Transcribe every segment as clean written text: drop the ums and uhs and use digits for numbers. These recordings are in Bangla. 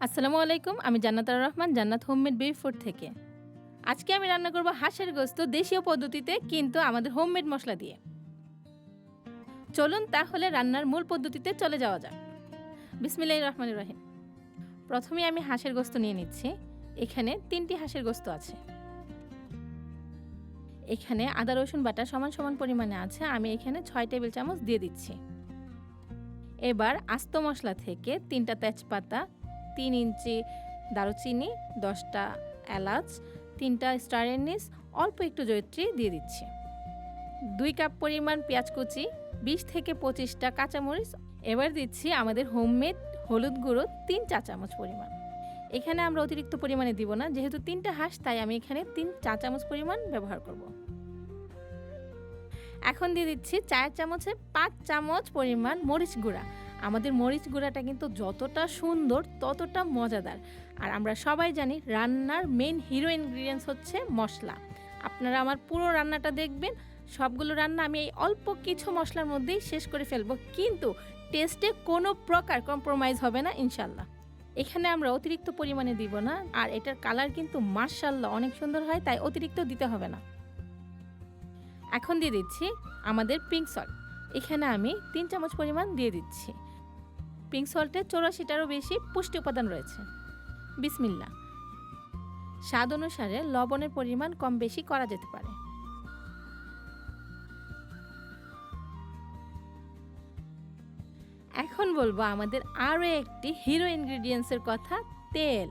আসসালামু আলাইকুম। আমি জান্নাতুর রহমান, জান্নাত হোমমেড বেবি ফুড থেকে। আজকে আমি রান্না করব হাঁসের গোশত দেশীয় পদ্ধতিতে, কিন্তু আমাদের হোমমেড মশলা দিয়ে। চলুন তাহলে রান্নার মূল পদ্ধতিতে চলে যাওয়া যাক। বিসমিল্লাহির রহমানির রহিম। প্রথমে আমি হাঁসের গোশত নিয়ে নিচ্ছি। এখানে 3টি হাঁসের গোশত আছে। এখানে আদা রসুন বাটা সমান সমান পরিমাণে আছে। আমি এখানে 6 টেবিল চামচ দিয়ে দিচ্ছি। এবার আস্ত মশলা থেকে 3টা তেজপাতা, 3 ইঞ্চি দারুচিনি, 10টা এলাচ, 3টা স্টার এনিস, অল্প একটু জয়িত্রী দিয়ে দিচ্ছি। 2 কাপ পরিমাণ পেঁয়াজ কুচি, 20 থেকে 25টা কাঁচামরিচ। এবার দিচ্ছি আমাদের হোমমেড হলুদ গুঁড়ো 3 চা চামচ পরিমাণ। এখানে আমরা অতিরিক্ত পরিমাণে দিব না, যেহেতু 3টা হাঁস তাই আমি এখানে 3 চা চামচ পরিমাণ ব্যবহার করব। এখন দিয়ে দিচ্ছি 4 চামচে 5 চামচ পরিমাণ মরিচ গুঁড়া। আমাদের মরিচ গুঁড়াটা কিন্তু যতটা সুন্দর ততটা মজাদার। আর আমরা সবাই জানি রান্নার মেইন হিরো ইনগ্রিডিয়েন্টস হচ্ছে মশলা। আপনারা আমার পুরো রান্নাটা দেখবেন, সবগুলো রান্না আমি এই অল্প কিছু মশলার মধ্যেই শেষ করে ফেলবো, কিন্তু টেস্টে কোনো প্রকার কম্প্রোমাইজ হবে না ইনশাল্লাহ। এখানে আমরা অতিরিক্ত পরিমাণে দিব না, আর এটার কালার কিন্তু মাশাআল্লাহ অনেক সুন্দর হয়, তাই অতিরিক্ত দিতে হবে না। এখন দিয়ে দিচ্ছি আমাদের পিঙ্ক সল্ট। এখানে আমি 3 চামচ পরিমাণ দিয়ে দিচ্ছি। পিঙ্ক সল্টে 84টারও বেশি পুষ্টি উপাদান রয়েছে। বিসমিল্লাহ। স্বাদ অনুসারে লবণের পরিমাণ কম বেশি করা যেতে পারে। এখন বলবো আমাদের আরও একটি হিরো ইনগ্রিডিয়েন্টসের কথা, তেল।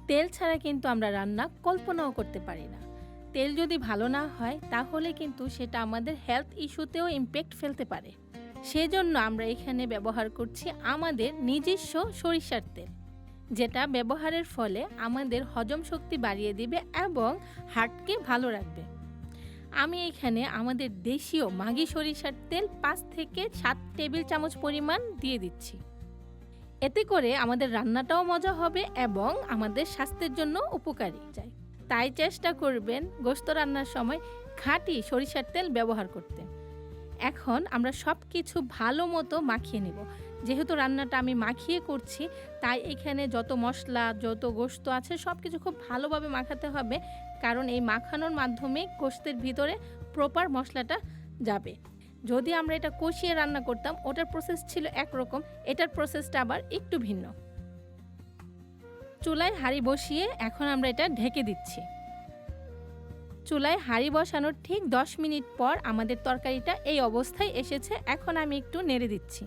তেল ছাড়া কিন্তু আমরা রান্না কল্পনাও করতে পারি না। তেল যদি ভালো না হয় তাহলে কিন্তু সেটা আমাদের হেলথ ইস্যুতেও ইমপ্যাক্ট ফেলতে পারে। সেজন্য আমরা এখানে ব্যবহার করছি আমাদের নিজস্ব সরিষার তেল, যেটা ব্যবহারের ফলে আমাদের হজম শক্তি বাড়িয়ে দিবে এবং হার্টকে ভালো রাখবে। আমি এখানে আমাদের দেশীয় মাগি সরিষার তেল 5 থেকে 7 টেবিল চামচ পরিমাণ দিয়ে দিচ্ছি। এতে করে আমাদের রান্নাটাও মজা হবে এবং আমাদের স্বাস্থ্যের জন্য উপকারী যায়। তাই চেষ্টা করবেন গোশত রান্নার সময় খাঁটি সরিষার তেল ব্যবহার করতে। এখন আমরা সব কিছু ভালো মতো মাখিয়ে নিব। যেহেতু রান্নাটা আমি মাখিয়ে করছি, তাই এখানে যত মশলা যত গোশত আছে সব কিছু খুব ভালোভাবে মাখাতে হবে, কারণ এই মাখানোর মাধ্যমে গোশতের ভিতরে প্রপার মশলাটা যাবে। যদি আমরা এটা কষিয়ে রান্না করতাম, ওটার প্রসেস ছিল একরকম, এটার প্রসেসটা আবার একটু ভিন্ন। চুলায় হাঁড়ি বসিয়ে এখন আমরা এটা ঢেকে দিচ্ছি। চুলায় হাঁড়ি বসানোর ঠিক 10 মিনিট পর আমাদের তরকারিটা এই অবস্থায় এসেছে। এখন আমি একটু নেড়ে দিচ্ছি।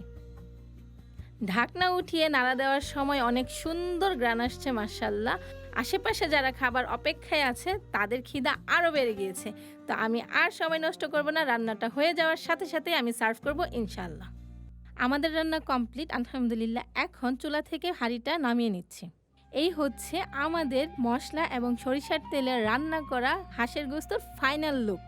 ঢাকনা উঠিয়ে নাড়া দেওয়ার সময় অনেক সুন্দর গ্রান আসছে মাশাআল্লাহ। আশেপাশে যারা খাবার অপেক্ষায় আছে তাদের খিদা আরও বেড়ে গিয়েছে। তো আমি আর সময় নষ্ট করব না, রান্নাটা হয়ে যাওয়ার সাথে সাথে আমি সার্ভ করব ইনশাআল্লাহ। আমাদের রান্না কমপ্লিট আলহামদুলিল্লাহ। এখন চুলা থেকে হাঁড়িটা নামিয়ে নিচ্ছি। এই হচ্ছে আমাদের মশলা এবং সরিষার তেলে রান্না করা হাঁসের গোশতর ফাইনাল লুক।